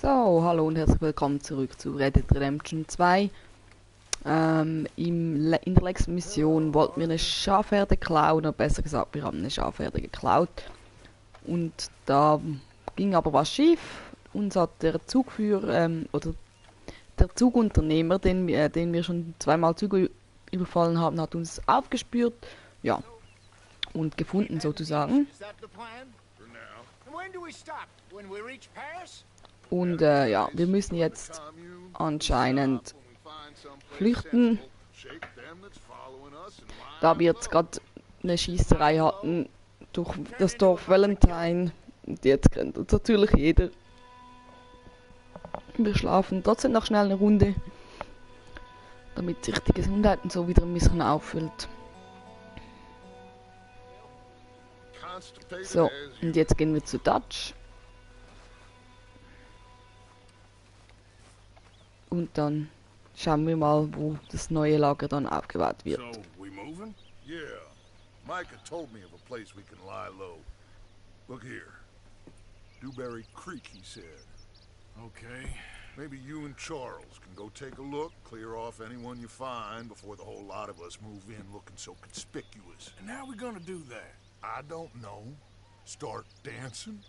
So, hallo und herzlich willkommen zurück zu Red Dead Redemption 2. In der letzten Mission wollten wir eine Schafherde klauen, oder besser gesagt, wir haben eine Schafherde geklaut. Und da ging aber was schief. Uns hat der Zugführer, oder der Zugunternehmer, den wir schon zweimal Züge überfallen haben, hat uns aufgespürt, ja, und gefunden sozusagen. Und ja, wir müssen jetzt anscheinend flüchten, da wir jetzt gerade eine Schießerei hatten durch das Dorf Valentine. Und jetzt kennt uns natürlich jeder. Wir schlafen trotzdem noch schnell eine Runde, damit sich die Gesundheit und so wieder ein bisschen auffüllt. So, und jetzt gehen wir zu Dutch. Und dann schauen wir mal, wo das neue Lager dann aufgebaut wird. So, we moving? Yeah. Micah told me of a place we can lie low. Look here. Dewberry Creek, he said. Okay. Maybe you and Charles can go take a look, clear off anyone you find before the whole lot of us move in looking so conspicuous. And how we gonna do that? I don't know. Start dancing?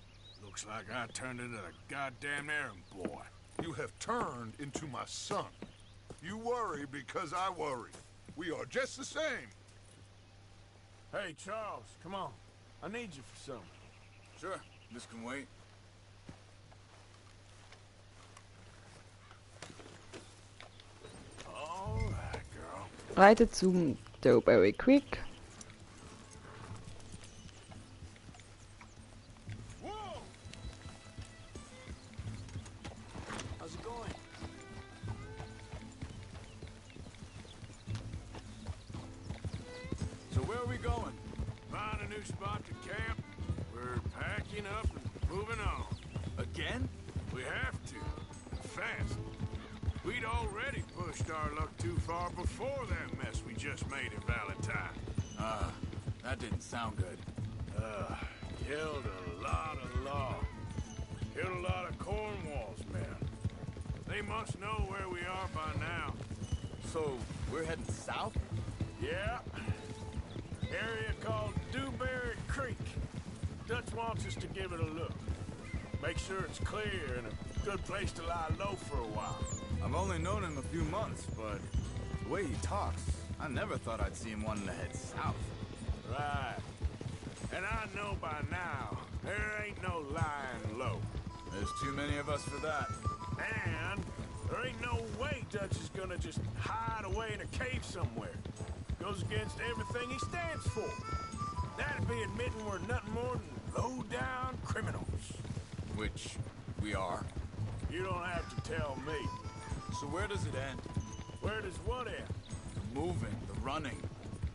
Looks like I turned into a goddamn errand boy. You have turned into my son. You worry because I worry. We are just the same. Hey, Charles, come on. I need you for something. Sure, this can wait. All right, girl. Weiter zum Dewberry Creek. Whoa! How's it going? So where are we going? Find a new spot to camp. We're packing up and moving on. Again? We have to. Fast. We'd already pushed our luck too far before that mess we just made in Valentine. That didn't sound good. Killed a lot of law. Killed a lot of Cornwall's men. They must know where we are by now. So, we're heading south? Yeah. Area called Dewberry Creek. Dutch wants us to give it a look. Make sure it's clear and a good place to lie low for a while. I've only known him a few months, but the way he talks, I never thought I'd see him wanting to head south. Right. And I know by now, there ain't no lying low. There's too many of us for that. And there ain't no way Dutch is gonna just hide away in a cave somewhere. Goes against everything he stands for. That'd be admitting we're nothing more than low-down criminals. Which we are. You don't have to tell me. So where does it end? Where does what end? The moving, the running.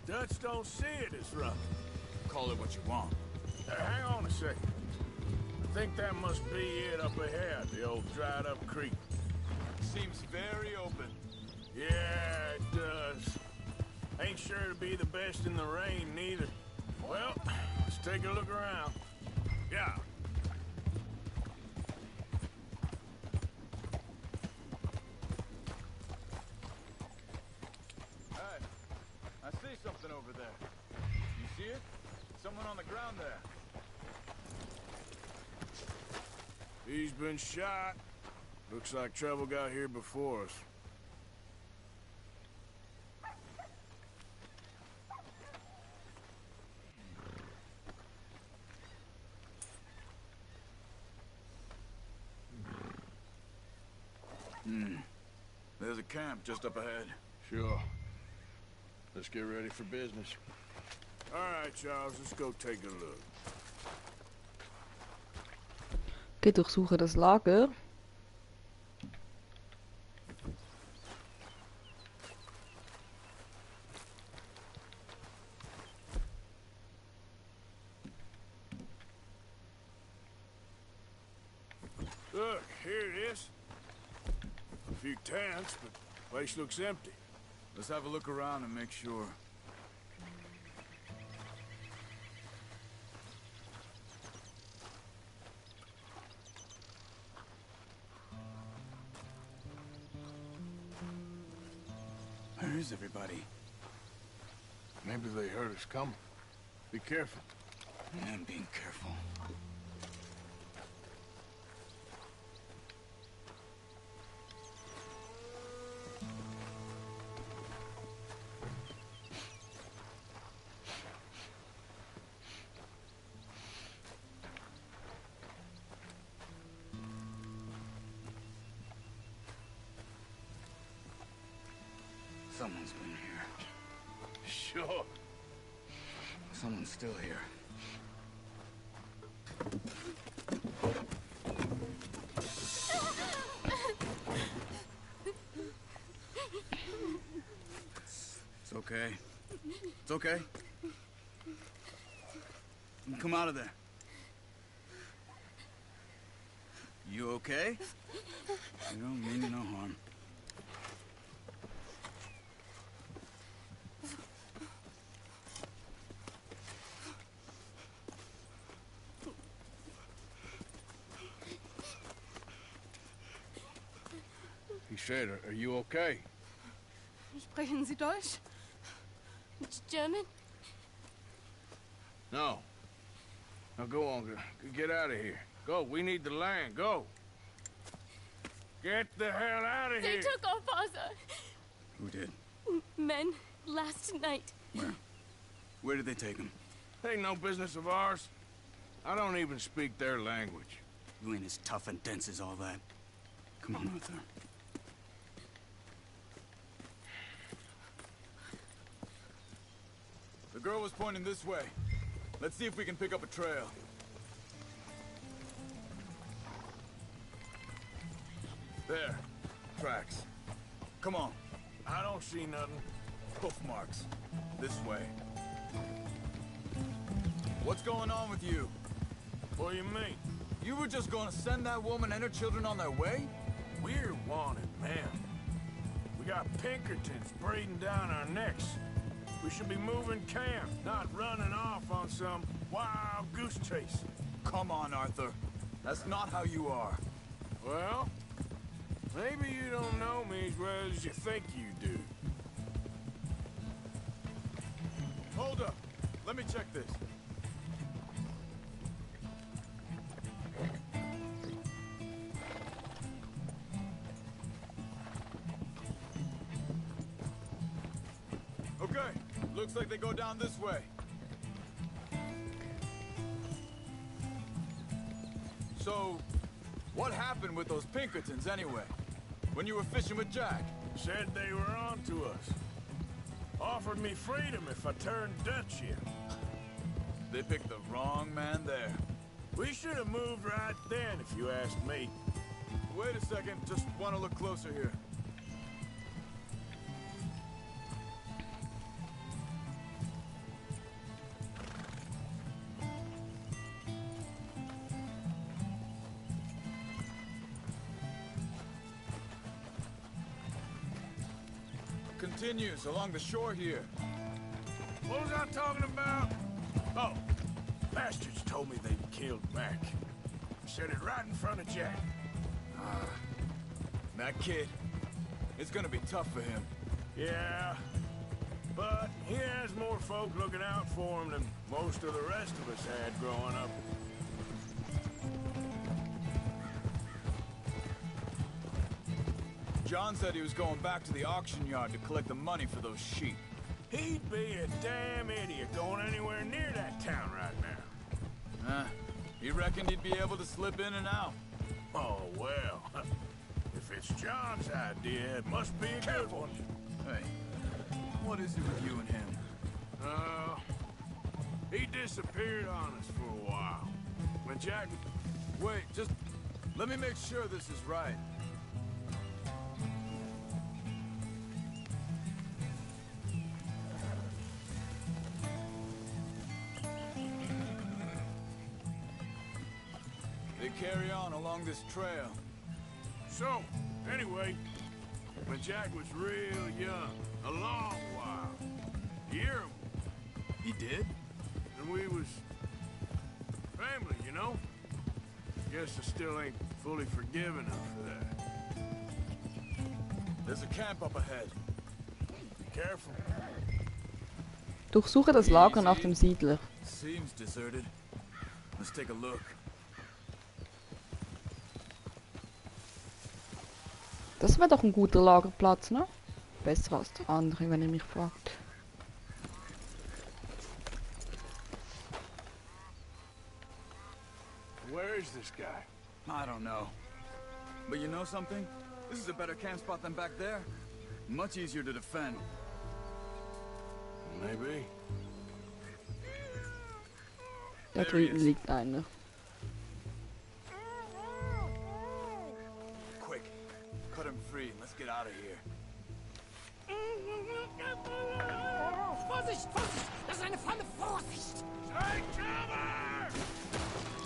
Dutch don't see it as rough. Call it what you want. Hang on a second. I think that must be it up ahead, the old dried-up creek. Seems very open. Yeah, it does. Ain't sure to be the best in the rain, neither. Well, let's take a look around. Yeah. Hey, I see something over there. You see it? Someone on the ground there. He's been shot. Looks like trouble got here before us. There's a camp just up ahead. Sure. Let's get ready for business. All right, Charles, let's go take a look. Okay, durchsuche das Lager. Look, here it is. A few tents, but the place looks empty. Let's have a look around and make sure. Where is everybody? Maybe they heard us coming. Be careful. I am being careful. Someone's been here. Sure. Someone's still here. It's okay. It's okay. Come out of there. You okay? You don't mean you no harm. He said, are you okay? Sprechen Sie Deutsch? German? No. Now go on, get out of here. Go, we need the land, go. Get the hell out of They here. took our father. Who did? Men last night. Where? Where did they take him? Ain't no business of ours. I don't even speak their language. You ain't as tough and dense as all that. Come on, Arthur. The girl was pointing this way. Let's see if we can pick up a trail. There. Tracks. Come on. I don't see nothing. Hoof marks. This way. What's going on with you? What do you mean? You were just gonna send that woman and her children on their way? We're wanted, man. We got Pinkertons breathing down our necks. We should be moving camp, not running off on some wild goose chase. Come on, Arthur. That's not how you are. Well, maybe you don't know me as well as you think you do. Hold up. Let me check this. Okay. Looks like they go down this way. So, what happened with those Pinkertons anyway? When you were fishing with Jack? Said they were on to us. Offered me freedom if I turned Dutch in. They picked the wrong man there. We should have moved right then, if you ask me. Wait a second, just want to look closer here. Continues along the shore here. What was I talking about? Oh, bastards told me they killed Mac. Said it right in front of Jack. That kid, it's gonna be tough for him. Yeah, but he has more folk looking out for him than most of the rest of us had growing up. John said he was going back to the auction yard to collect the money for those sheep. He'd be a damn idiot going anywhere near that town right now. He reckoned he'd be able to slip in and out. Oh, well. If it's John's idea, it must be a good one. Hey, what is it with you and him? He disappeared on us for a while. When Jack... Wait, just let me make sure this is right. They carry on along this trail. So, anyway, when Jack was real young, a long while, year He did? and we was family, you know? Guess I still ain't fully forgiven him for that. There's a camp up ahead. Careful. Durchsuche das Lager nach dem Siedler. Seems deserted. Let's take a look. Das wäre doch ein guter Lagerplatz, ne? Besser als der andere, wenn ihr mich fragt. Where is this guy? I don't know. But you know something? This is a better camp spot than back there. Much easier to defend. Maybe. Da drüben liegt einer. Quick, cut him free and let's get out of here. Vorsicht, Vorsicht! Das ist eine Falle! Vorsicht! Take cover!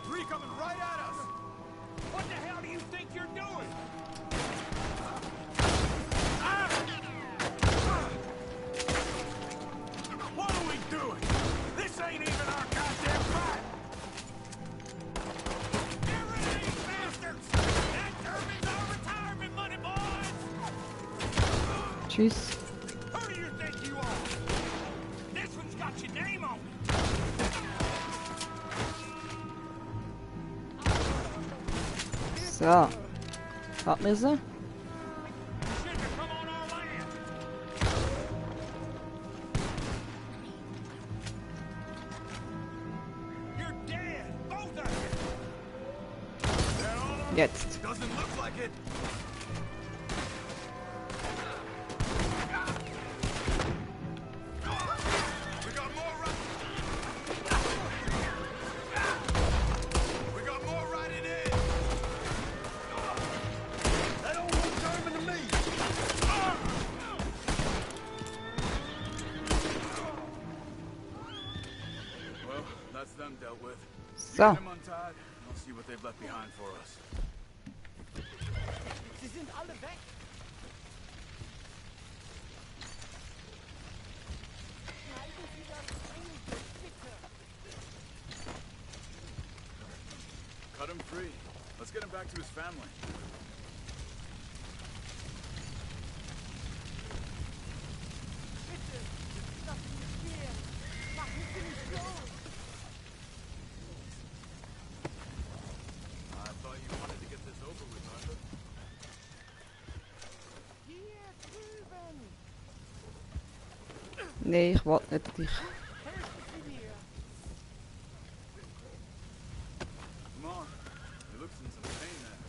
Three coming right at us! What the hell do you think you're doing? What are we doing? This ain't even our goddamn fight! Get rid of these bastards! That turbines our retirement money, boys! Tschüss. Who do you think you are? This one's got your name on it! So. Hat mir sie? Shouldn't have come on our land! You're dead! Both of you! That all of them? Jetzt. Doesn't look like it. We got more We got more riding in. That don't look German to me! Well, that's them dealt with. You So. get them untied, and I'll see what they've left behind for us. Sie sind alle weg! Schneiden Sie das dringend, bitte! Cut him free. Let's get him back to his family. Bitte! Lassen Sie gehen! Machen Sie nicht los! I thought you wanted to get this over with, Arthur. Hier drüben! Nee, ich wollte nicht dich. Helfen Sie mir! Come on. He looks in some pain there.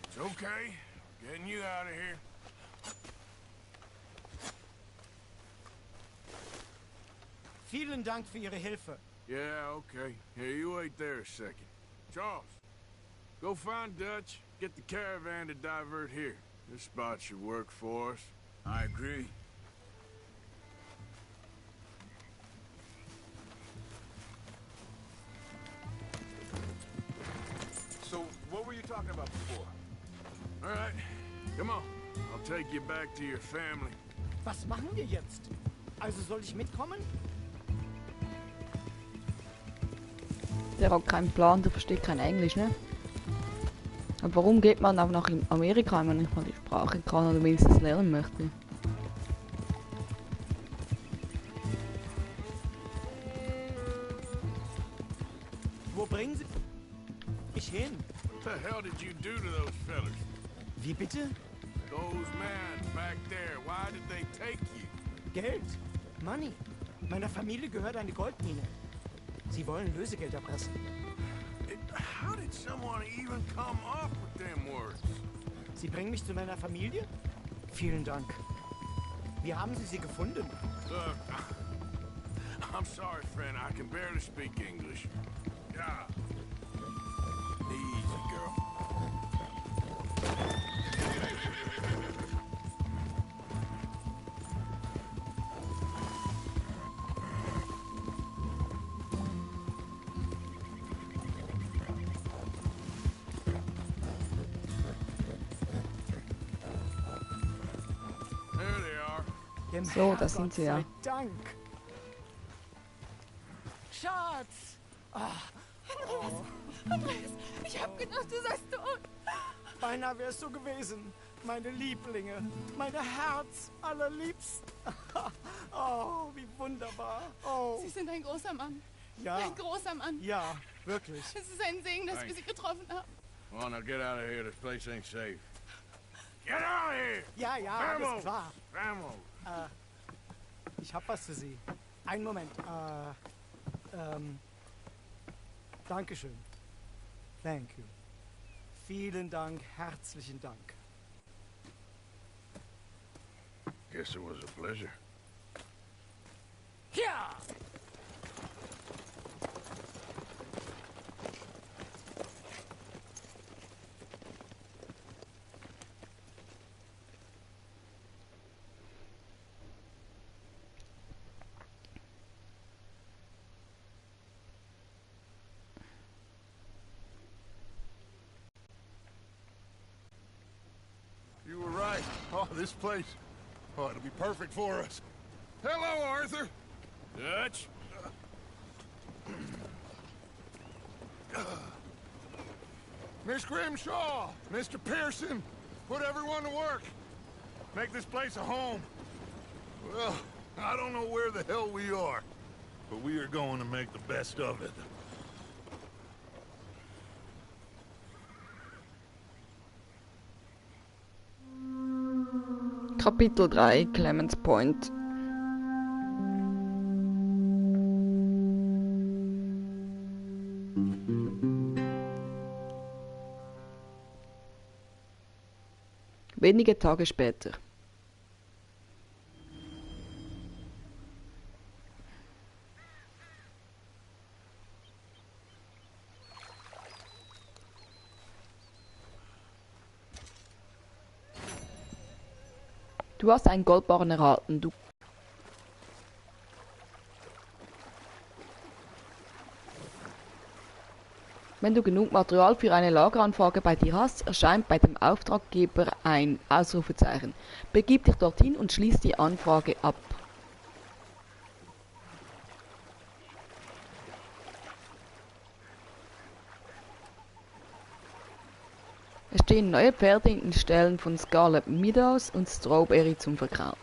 It's okay. Getting you out of here. Vielen Dank für Ihre Hilfe. Yeah, okay. Here, you wait there a second. Charles, go find Dutch. Get the caravan to divert here. This spot should work for us. I agree. So, what were you talking about before? All right, come on. I'll take you back to your family. Was machen wir jetzt? Also soll ich mitkommen? Der hat keinen Plan, der versteht kein Englisch, ne? Aber warum geht man auch nach Amerika, wenn man nicht mal die Sprache kann oder wenigstens lernen möchte? Wo bringen Sie mich hin? What the hell did you do to those fellas? Wie bitte? Those men back there, why did they take you? Geld. Money. Meiner Familie gehört eine Goldmine. Sie wollen Lösegeld erpressen. How did someone even come up with them words? Sie bringen mich zu meiner Familie? Vielen Dank. Wie haben Sie sie gefunden? Look, I'm sorry, friend. I can barely speak English. Yeah. Easy, girl. Dem So, da sind Herrgott sie ja. sei Dank. Schatz! Andreas, ich hab gedacht, du seist tot. Beinahe wärst du gewesen. Meine Lieblinge, meine Herz allerliebsten. Oh, wie wunderbar. Oh, Sie sind ein großer Mann. ja, Ein großer Mann. ja, wirklich. Es ist ein Segen, dass wir Sie getroffen haben. Well, now get out of here. This place ain't safe. Get out of here! Ja, ja, alles klar. Vamos! Ich hab was für Sie. Einen Moment. Dankeschön. Thank you. Vielen Dank, herzlichen Dank. Guess it was a pleasure. Ja! You were right. Oh, this place. Oh, it'll be perfect for us. Hello, Arthur. Dutch? Miss Grimshaw, Mr. Pearson, put everyone to work. Make this place a home. Well, I don't know where the hell we are, but we are going to make the best of it. Kapitel 3, Clemens Point. Wenige Tage später. Du hast einen Goldbarren erhalten. Wenn du genug Material für eine Lageranfrage bei dir hast, erscheint bei dem Auftraggeber ein Ausrufezeichen. Begib dich dorthin und schließ die Anfrage ab. Es stehen neue Pferde in den Ställen von Scarlet Meadows und Strawberry zum Verkauf.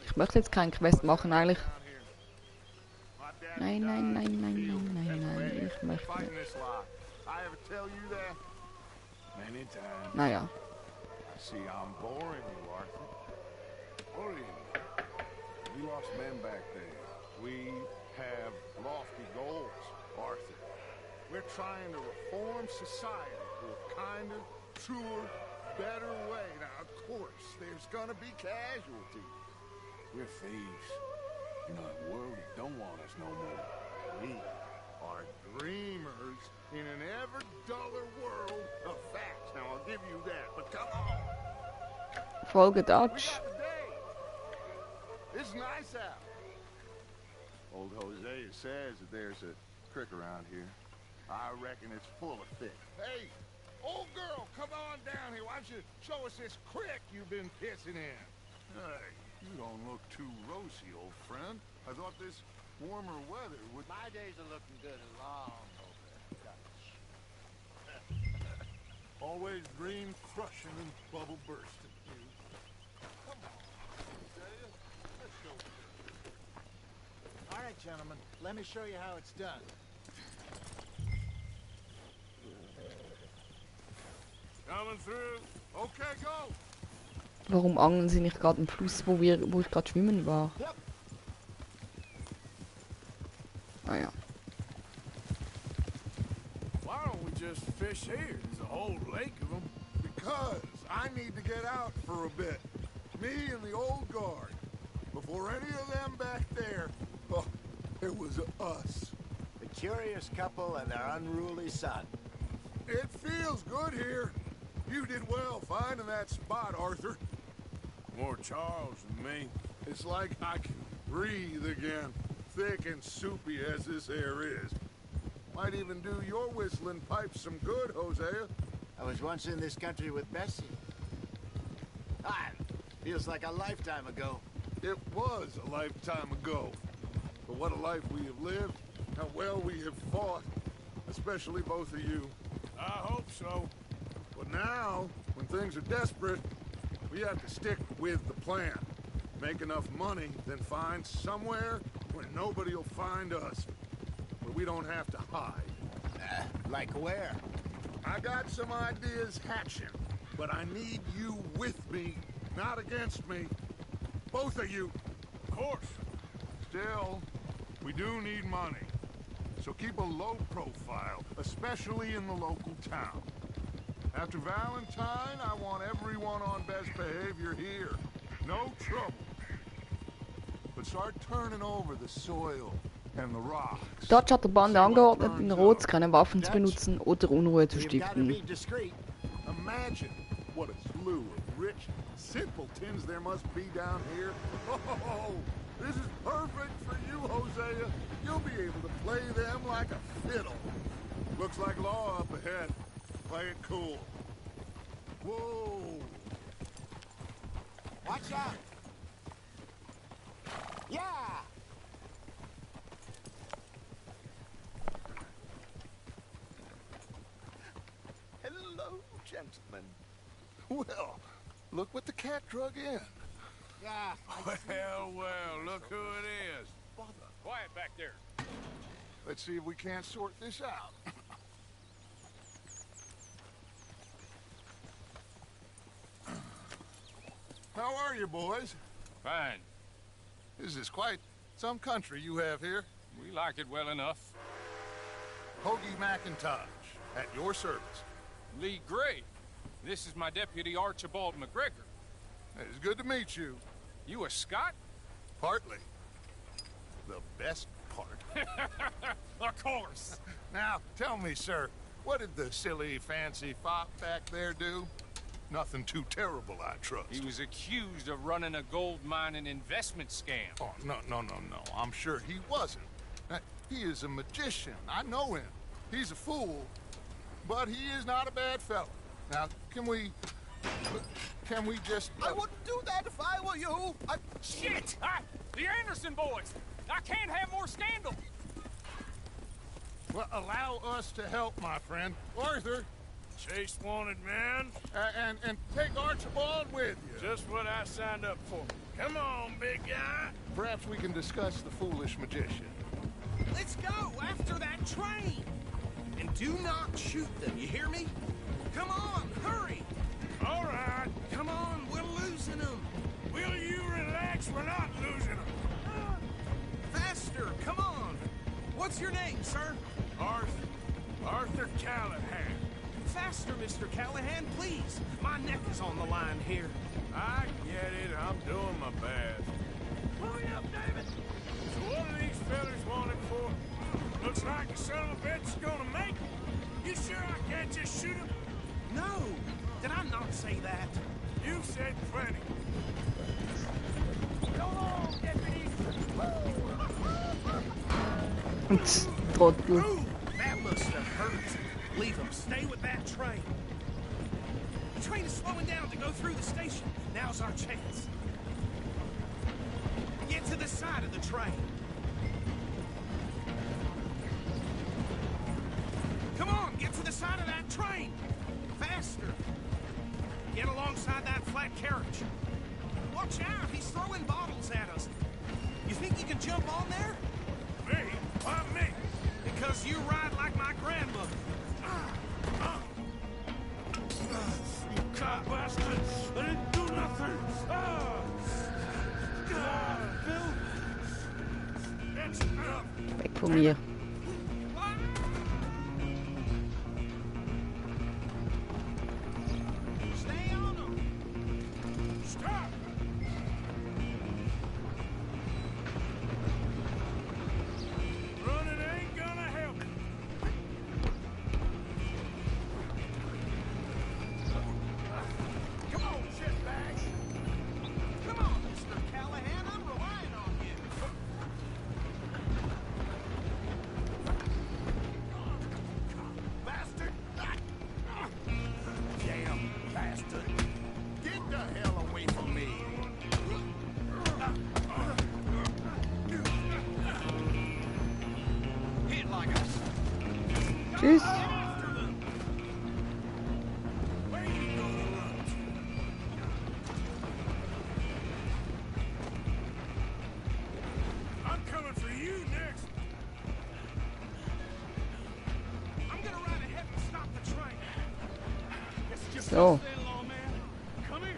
Ich möchte jetzt keinen Quest machen eigentlich. Nein, nein, nein, nein, nein, nein, nein, ich möchte nicht. Naja. See, I'm boring you, Arthur. What do you mean? We lost men back there. We have lofty goals, Arthur. We're trying to reform society to a kinder, truer, better way. Now, of course, there's gonna be casualties. We're thieves. You know, the world don't want us no more. We are dreamers in an ever duller world of facts. Now, I'll give you that, but come on. Folge We Dutch. got the day. It's nice out. Old Jose says that there's a creek around here. I reckon it's full of fish. Hey, old girl, come on down here. Why don't you show us this creek you've been pissing in? Hey, you don't look too rosy, old friend. I thought this warmer weather would... My days are looking good and long over, Dutch. Always dream crushing and bubble bursting, dude. Come on, Isaiah. Let's go. All right, gentlemen, let me show you how it's done. Coming through. Okay, go. Warum angeln sie nicht gerade im Fluss, wo ich gerade schwimmen war? Ah ja. Why don't we just fish here? There's a whole lake of them. Because I need to get out for a bit. Me and the old guard. Before any of them back there, oh, it was us. The curious couple and their unruly son. It feels good here. You did well finding that spot, Arthur. More Charles than me. It's like I can breathe again, thick and soupy as this air is. Might even do your whistling pipes some good, Hosea. I was once in this country with Bessie. Ah, feels like a lifetime ago. It was a lifetime ago. But what a life we have lived, how well we have fought, especially both of you. I hope so. But now, when things are desperate, we have to stick with the plan. Make enough money, then find somewhere where nobody will find us. Where we don't have to hide. Like where? I got some ideas hatching, but I need you with me, not against me. Both of you. Of course. Still, we do need money. So keep a low profile, especially in the local town. After Valentine, I want everyone on best behavior here. No trouble. But start turning over the soil and the rocks. Dort hat der Bande angeordnet, in Rhodes keine Waffen zu benutzen oder Unruhe zu You've got to stiften. be discreet. Imagine what a slew of rich simpletons there must be down here. Oh, this is perfect for you, Hosea. You'll be able to play them like a fiddle. Looks like law up ahead. Play it cool. Whoa. Watch out! Yeah! Hello, gentlemen. Well, look what the cat drug in. Yeah. Well, look who it is. Quiet back there. Let's see if we can't sort this out. How are you, boys? Fine. This is quite some country you have here. We like it well enough. Hoagie McIntosh, at your service. Lee Gray. This is my deputy Archibald McGregor. It's good to meet you. You a Scot? Partly. The best part. Of course. Now, tell me, sir, what did the silly, fancy fop back there do? Nothing too terrible, I trust. He was accused of running a gold mining investment scam. Oh, no. I'm sure he wasn't. He is a magician. I know him. He's a fool, but he is not a bad fellow. Now, can we just... I wouldn't do that if I were you. Shit! The Anderson boys! I can't have more scandal. Well, allow us to help, my friend. Arthur, Chase wanted man. and take Archibald with you. Just what I signed up for. Come on, big guy. Perhaps we can discuss the foolish magician. Let's go after that train. And do not shoot them, you hear me? Come on, hurry. All right. Come on, we're losing them. Will you relax? We're not losing them. Faster, come on. What's your name, sir? Arthur Callahan. Faster, Mr. Callahan, please. My neck is on the line here. I get it. I'm doing my best. Hurry up, David. So what are these fellas wanted for? Looks like the son of a bitch is gonna make it. You sure I can't just shoot him? No, did I not say that? You said plenty. Go on, deputy. Trottel. Ooh, that must have hurt. Leave them. Stay with that train. The train is slowing down to go through the station. Now's our chance. Get to the side of the train. Come on, get to the side of that train. Faster. Get alongside that flat carriage. Watch out, he's throwing bottles at us. You think you can jump on there? Me? Why me? Because you ride like my grandmother. You cop bastard! I didn't do nothing! Bill! That's enough! Weg von mir. Stay on them. Stop! Running ain't gonna help. Come on, shitbag. Come on, Mr. Callahan, I'm relying on you. Tschüss. I'm coming for you next. I'm gonna ride ahead and stop the train. Guess just So. stay along, man. Come here.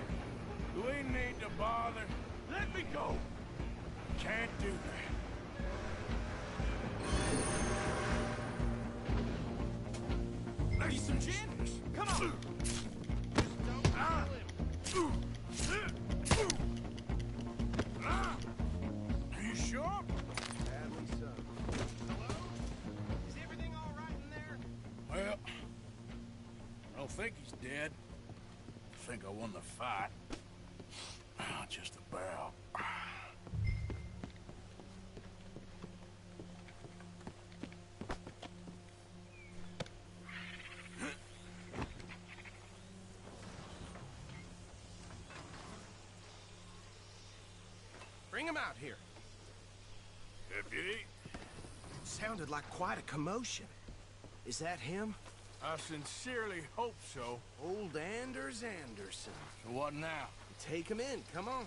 We need to bother. Let me go. Can't do that. Need some gin? Come on. Are you sure? Sadly so. Hello? Is everything all right in there? Well, I don't think he's dead. I think I won the fight. Just about. Bring him out here. Deputy, Sounded like quite a commotion. Is that him? I sincerely hope so. Old Anders Anderson. So what now? Take him in, come on.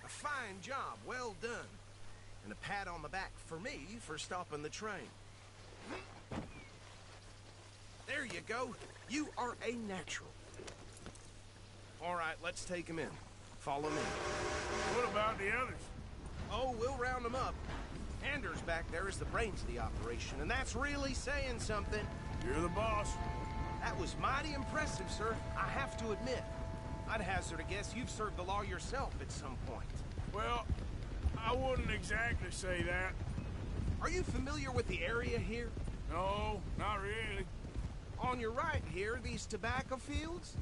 A fine job, well done. And a pat on the back for me for stopping the train. There you go. You are a natural. All right, let's take him in. Follow me. What about the others? Oh, we'll round them up. Anders back there is the brains of the operation, and that's really saying something. You're the boss. That was mighty impressive, sir. I have to admit. I'd hazard a guess you've served the law yourself at some point. Well, I wouldn't exactly say that. Are you familiar with the area here? No, not really. On your right here, these tobacco fields?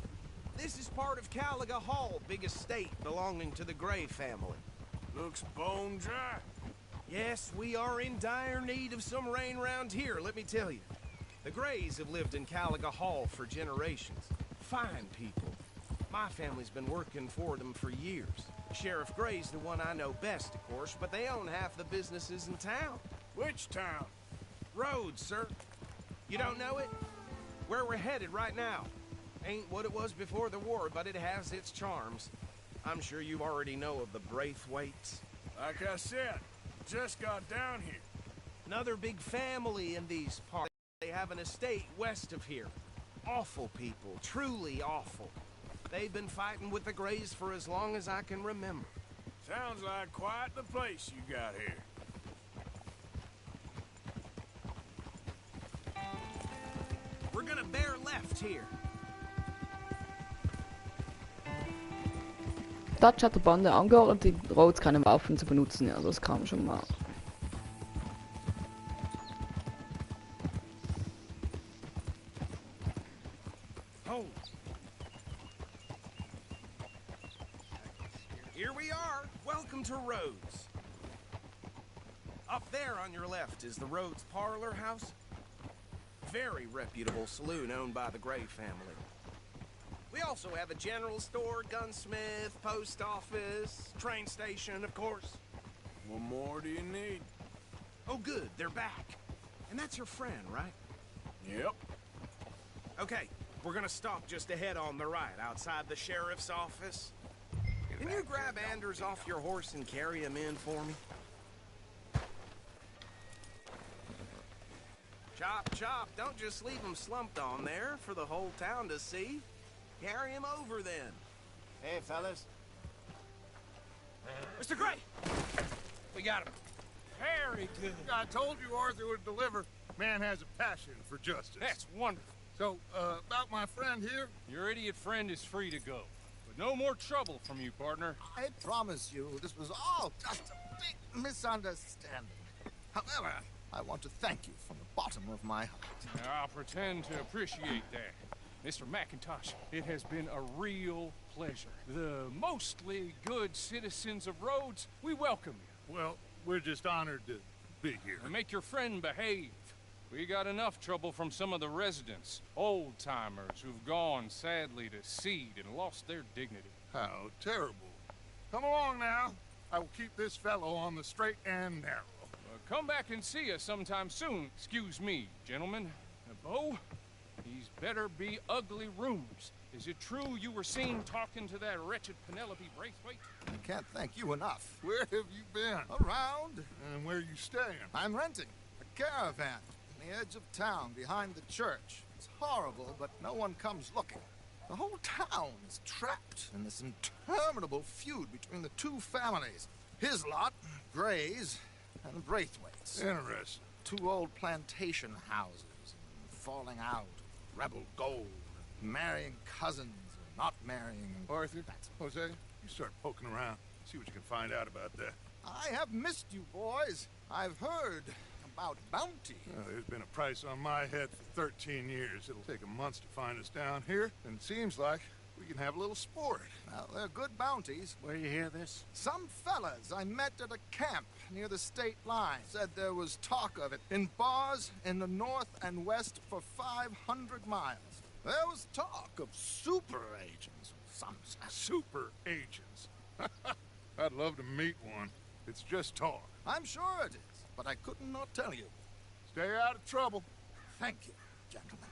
This is part of Caliga Hall, big estate belonging to the Gray family. Looks bone dry. Yes, we are in dire need of some rain round here, let me tell you. The Grays have lived in Caliga Hall for generations. Fine people. My family's been working for them for years. Sheriff Gray's the one I know best, of course, but they own half the businesses in town. Which town? Rhodes, sir. You don't know it? Where we're headed right now. Ain't what it was before the war, but it has its charms. I'm sure you already know of the Braithwaites. Like I said, just got down here. Another big family in these parts. They have an estate west of here. Awful people, truly awful. They've been fighting with the Grays for as long as I can remember. Sounds like quite the place you got here. We're gonna bear left here. Dutch hat der Bande angeordnet, die Rhodes keine Waffen zu benutzen. Ja, das kam schon mal. Oh. Here we are. Welcome to Rhodes. Up there on your left is the Rhodes Parlor House. Very reputable saloon owned by the Gray family. We also have a general store, gunsmith, post office, train station, of course. What more do you need? Oh, good, they're back. And that's your friend, right? Yep. Okay, we're gonna stop just ahead on the right, outside the sheriff's office. Can you grab Anders off your horse and carry him in for me? Chop, chop, don't just leave him slumped on there for the whole town to see. Carry him over, then. Hey, fellas. Mr. Gray! We got him. Very good. I told you Arthur would deliver. Man has a passion for justice. That's wonderful. So, about my friend here, Your idiot friend is free to go. But no more trouble from you, partner. I promise you this was all just a big misunderstanding. However, I want to thank you from the bottom of my heart. I'll pretend to appreciate that. Mr. McIntosh, it has been a real pleasure. The mostly good citizens of Rhodes, we welcome you. Well, we're just honored to be here. And make your friend behave. We got enough trouble from some of the residents, old-timers who've gone, sadly, to seed and lost their dignity. How terrible. Come along now. I will keep this fellow on the straight and narrow. come back and see us sometime soon. Excuse me, gentlemen. Bo, these better be ugly rooms. Is it true you were seen talking to that wretched Penelope Braithwaite? I can't thank you enough. Where have you been? Around? And where you staying? I'm renting a caravan on the edge of town behind the church. It's horrible, but no one comes looking. The whole town is trapped in this interminable feud between the two families. His lot, Gray's, and Braithwaite's. Interesting. Two old plantation houses, falling out, rebel gold, marrying cousins, or not marrying. Arthur, Jose, you start poking around. See what you can find out about that. I have missed you, boys. I've heard about bounty. There's been a price on my head for 13 years. It'll take a month to find us down here, and it seems like we can have a little sport. Well, they're good bounties. Where you hear this? Some fellas I met at a camp near the state line said there was talk of it in bars in the north and west for 500 miles. There was talk of super agents, some Super agents. I'd love to meet one. It's just talk. I'm sure it is, but I couldn't not tell you. Stay out of trouble. Thank you, gentlemen.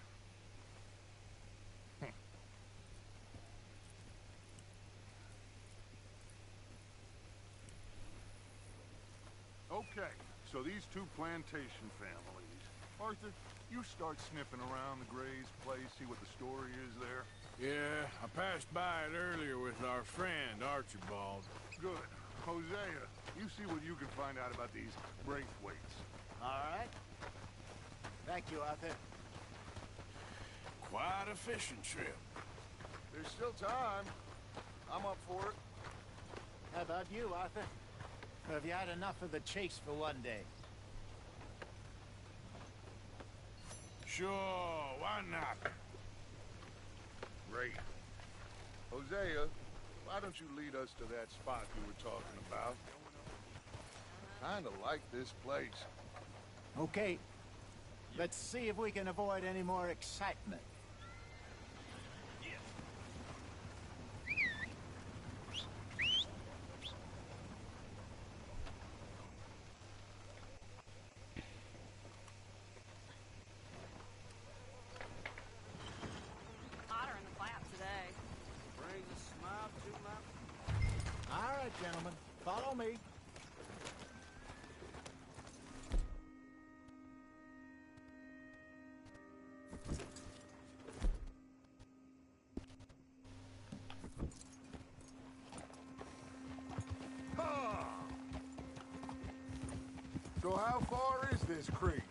Okay, so these two plantation families. Arthur, you start sniffing around the Gray's place, see what the story is there. Yeah, I passed by it earlier with our friend, Archibald. Good. Hosea, you see what you can find out about these Braithwaites. All right. Thank you, Arthur. Quite a fishing trip. There's still time. I'm up for it. How about you, Arthur? Or have you had enough of the chase for one day? Sure, why not? Great. Hosea, why don't you lead us to that spot you were talking about? Kinda like this place. Okay. Let's see if we can avoid any more excitement. Hotter in the flap today. Brings a smile to my... All right, gentlemen. Follow me. So how far is this creek?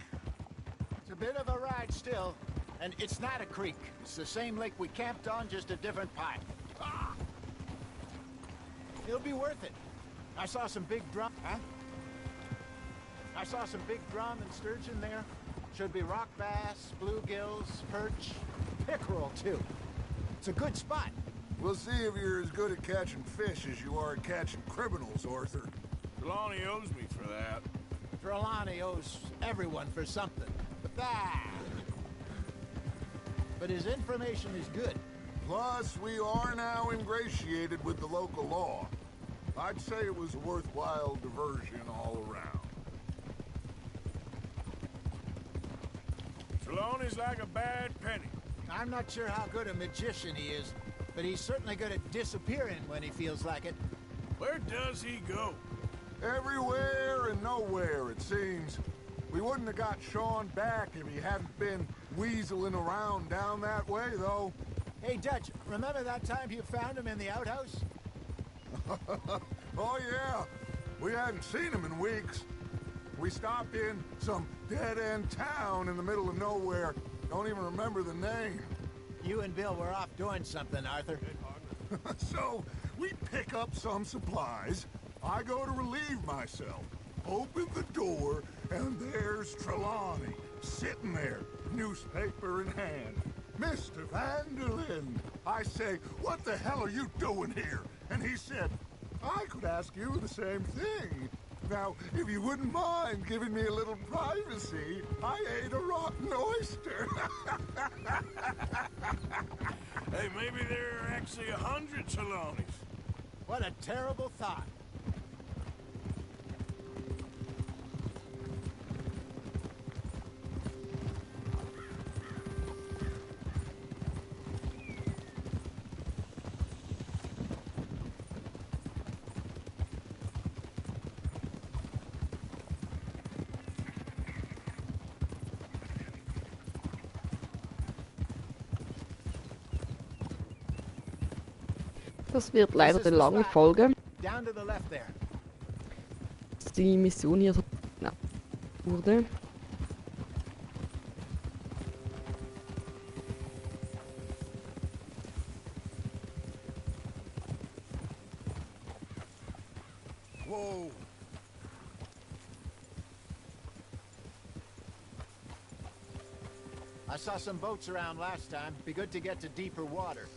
It's a bit of a ride still. And it's not a creek. It's the same lake we camped on, just a different part. It'll be worth it. I saw some big drum... Huh? I saw some big drum and sturgeon there. Should be rock bass, bluegills, perch, pickerel, too. It's a good spot. We'll see if you're as good at catching fish as you are at catching criminals, Arthur. Trelawney owes me for that. Trelawney owes everyone for something. But his information is good. Plus, we are now ingratiated with the local law. I'd say it was a worthwhile diversion all around. Trelawney's like a bad penny. I'm not sure how good a magician he is, but he's certainly good at disappearing when he feels like it. Where does he go? Everywhere and nowhere, it seems. We wouldn't have got Sean back if he hadn't been weaseling around down that way, though. Hey, Dutch, remember that time you found him in the outhouse? Oh, yeah. We hadn't seen him in weeks. We stopped in some dead-end town in the middle of nowhere. Don't even remember the name. You and Bill were off doing something, Arthur. So, we pick up some supplies. I go to relieve myself. Open the door, and there's Trelawney, sitting there, newspaper in hand. Mr. Vanderlyn. I say, what the hell are you doing here? And he said, I could ask you the same thing. Now, if you wouldn't mind giving me a little privacy, I ate a rotten oyster. Hey, maybe there are actually 100 Trelawneys. What a terrible thought. Das wird leider eine lange Folge. Down to the left there. Die Mission hier wurde. Whoa. I saw some boats around last time. Be good to get to deeper water.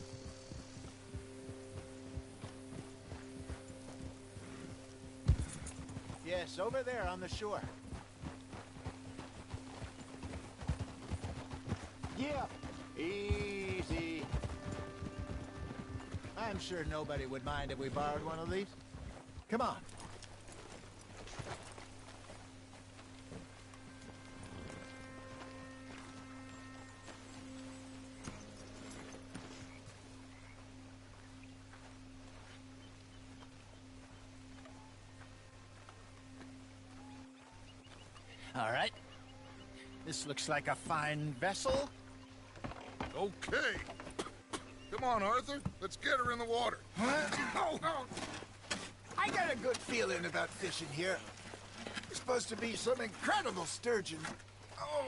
Yes, over there on the shore. Yeah, easy. I'm sure nobody would mind if we borrowed one of these. Come on. All right. This looks like a fine vessel. Okay. Come on, Arthur. Let's get her in the water. Oh, I got a good feeling about fishing here. It's supposed to be some incredible sturgeon. Oh.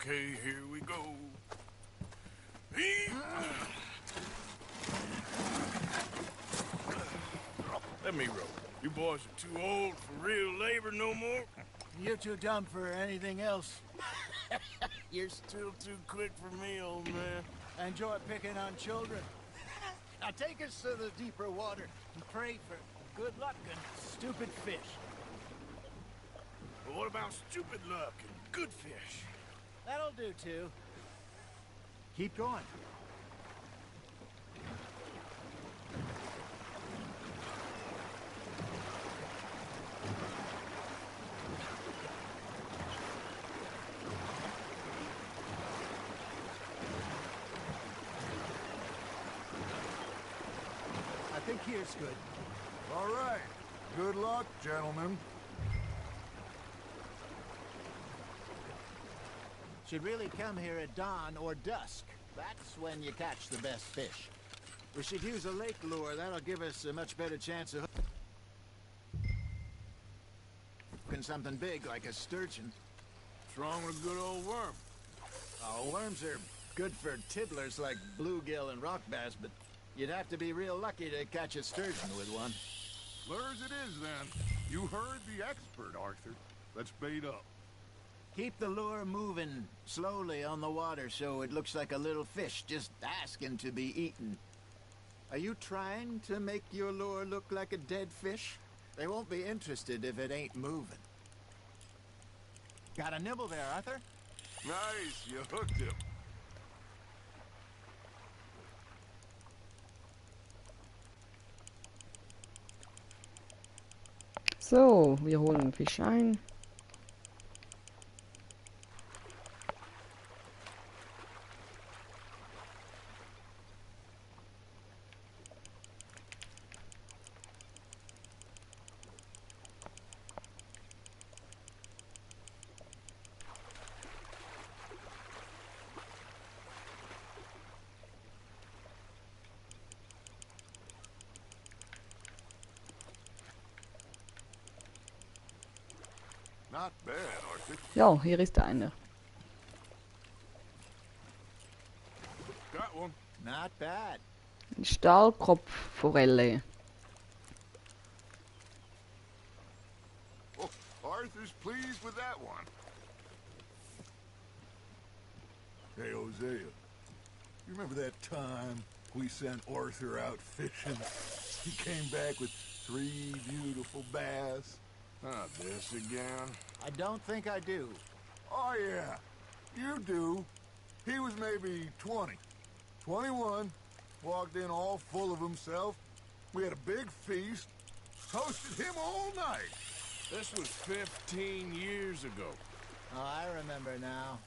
Okay, here we go. Let me row. You boys are too old for real labor no more. You're too dumb for anything else. You're still too quick for me, old man. I enjoy picking on children. Now take us to the deeper water and pray for good luck and stupid fish. But what about stupid luck and good fish? That'll do too. Keep going. I think here's good. All right. Good luck, gentlemen. Should really come here at dawn or dusk. That's when you catch the best fish. We should use a lake lure. That'll give us a much better chance of hooking something big like a sturgeon. What's wrong with a good old worm? Oh, worms are good for tiddlers like bluegill and rock bass, but you'd have to be real lucky to catch a sturgeon with one. Lures it is, then. You heard the expert, Arthur. Let's bait up. Keep the lure moving slowly on the water so it looks like a little fish just asking to be eaten. Are you trying to make your lure look like a dead fish? They won't be interested if it ain't moving. Got a nibble there, Arthur? Nice. You hooked him. So, wir holen den Fisch ein. Not bad, Arthur. Ja, hier ist einer. Got one. Not bad. Eine Stahlkopfforelle. Oh, Arthur's pleased with that one. Hey, Hosea. You remember that time we sent Arthur out fishing? He came back with 3 beautiful bass. Not this again. I don't think I do. Oh, yeah. You do. He was maybe 20. 21. Walked in all full of himself. We had a big feast. Hosted him all night. This was 15 years ago. Oh, I remember now.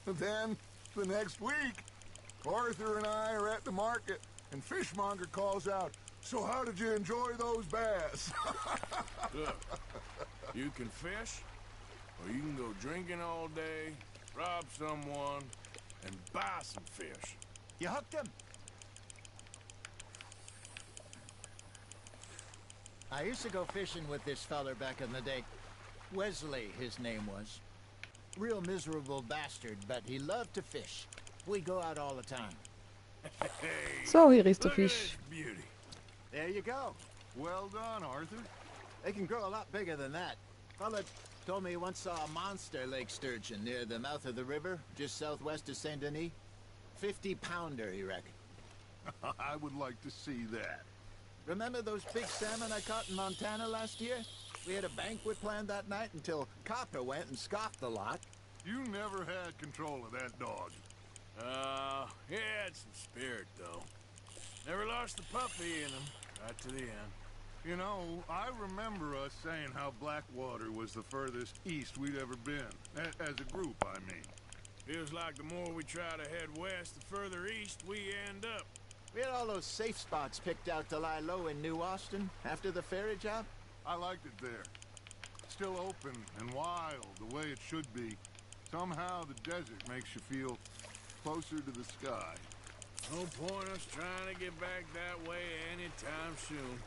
Then, the next week, Arthur and I are at the market, and Fishmonger calls out, "So how did you enjoy those bass?" Look, you can fish, or you can go drinking all day, rob someone, and buy some fish. You hooked him. I used to go fishing with this feller back in the day. Wesley, his name was. Real miserable bastard, but he loved to fish. We go out all the time. So, hier ist der Fisch. Beauty. There you go. Well done, Arthur. They can grow a lot bigger than that. Fella told me he once saw a monster lake sturgeon near the mouth of the river, just southwest of Saint Denis. 50-pounder, he reckoned. I would like to see that. Remember those big salmon I caught in Montana last year? We had a banquet planned that night until Copper went and scoffed the lot. You never had control of that dog. He had some spirit, though. Never lost the puppy in him, right to the end. You know, I remember us saying how Blackwater was the furthest east we'd ever been. As a group, I mean. Feels like the more we try to head west, the further east we end up. We had all those safe spots picked out to lie low in New Austin after the ferry job. I liked it there. Still open and wild, the way it should be. Somehow the desert makes you feel closer to the sky. No point us trying to get back that way anytime soon.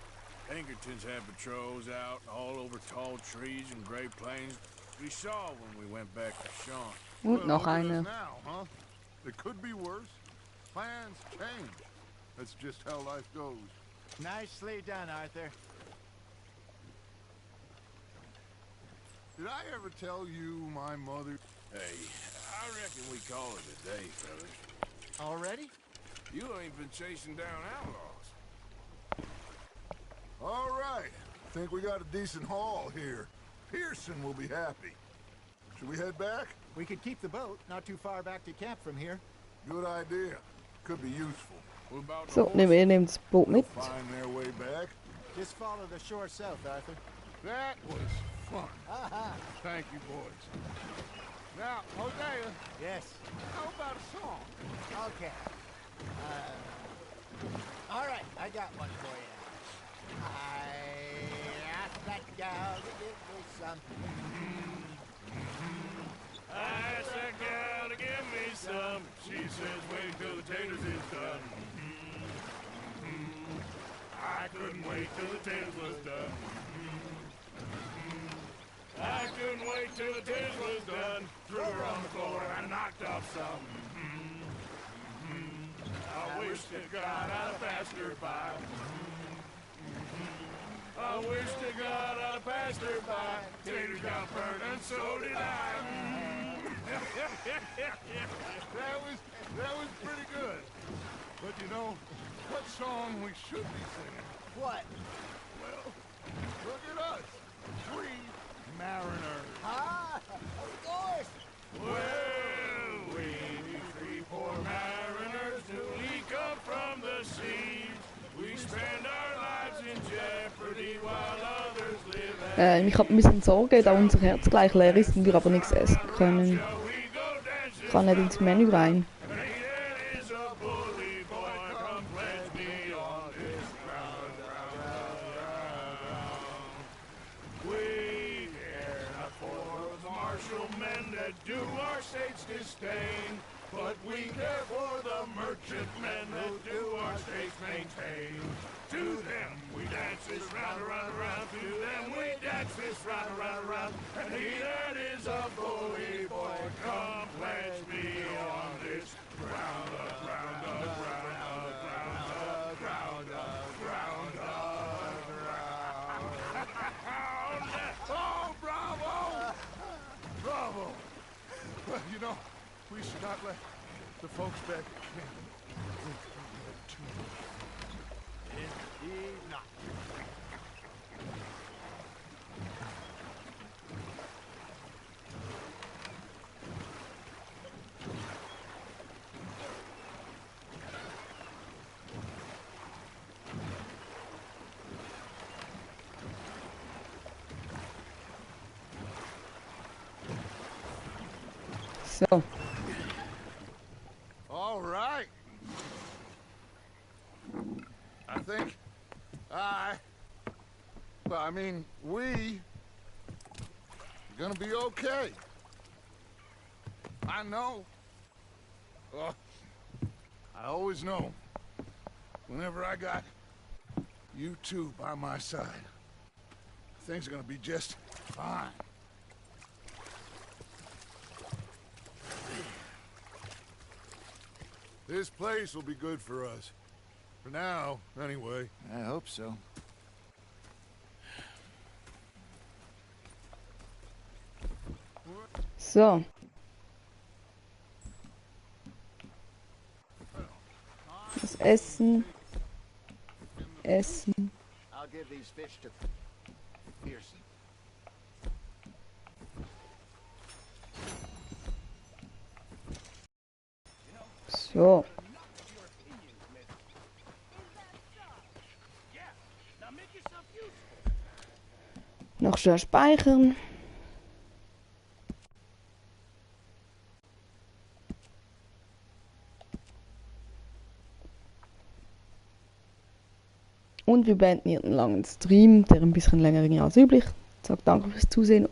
Pinkertons had patrols out all over tall trees and Great Plains. We saw when we went back to Sean. Und noch look at us eine. now, huh? It could be worse. Plans change. That's just how life goes. Nicely done, Arthur. Did I ever tell you my mother... Hey, I reckon we call it a day, fellas. Already? You ain't been chasing down outlaws. All right. Think we got a decent haul here. Pearson will be happy. Should we head back? We could keep the boat not too far back to camp from here. Good idea. Could be useful. What about the So, ihr nehmt das Boot mit. Find their way back. Just follow the shore south, Arthur. That was fun. Thank you, boys. Now, Hosea, Yes. how about a song? Okay. All right, I got one for you. I asked that gal to give me some. I asked that gal to give me some. She says, wait till the taters is done. I couldn't wait till the taters was done. I couldn't wait till the taters was done. Threw her on the floor and I knocked off some. I wish to God I'd have passed her by. I wish to God I'd have passed her by. Taters got burned and so did I. That was pretty good. But you know, what song we should be singing? What? Well, look at us. Three mariners. Ah, of course. Well, we three poor mariners who we come from the seas. We spend our lives in jeopardy while others live. Ich habe ein bisschen Sorge, da unser Herz gleich leer ist und wir aber nichts essen können. Ich kann nicht ins Menü rein. Do our state's disdain, but we care for the merchantmen that do our states maintain. To them we dance this round, around, around. To them we dance this round, around, around. And he that is a bully boy, come pledge me on this ground up, ground up, ground up, ground up, ground up, ground up, ground. Oh, bravo! Bravo! Well, you know, we should not let the folks back at camp think we're too much. Indeed not. So, All right. I think I mean, we are gonna be okay. I know. I always know. Whenever I got you two by my side. Things are gonna be just fine. This place will be good for us. For now, anyway. I hope so. So. Das Essen. Essen. I'll give these fish to Pearson. So. Noch schnell speichern. Und wir beenden hier einen langen Stream, der ein bisschen länger ging als üblich. Ich sage danke fürs Zusehen.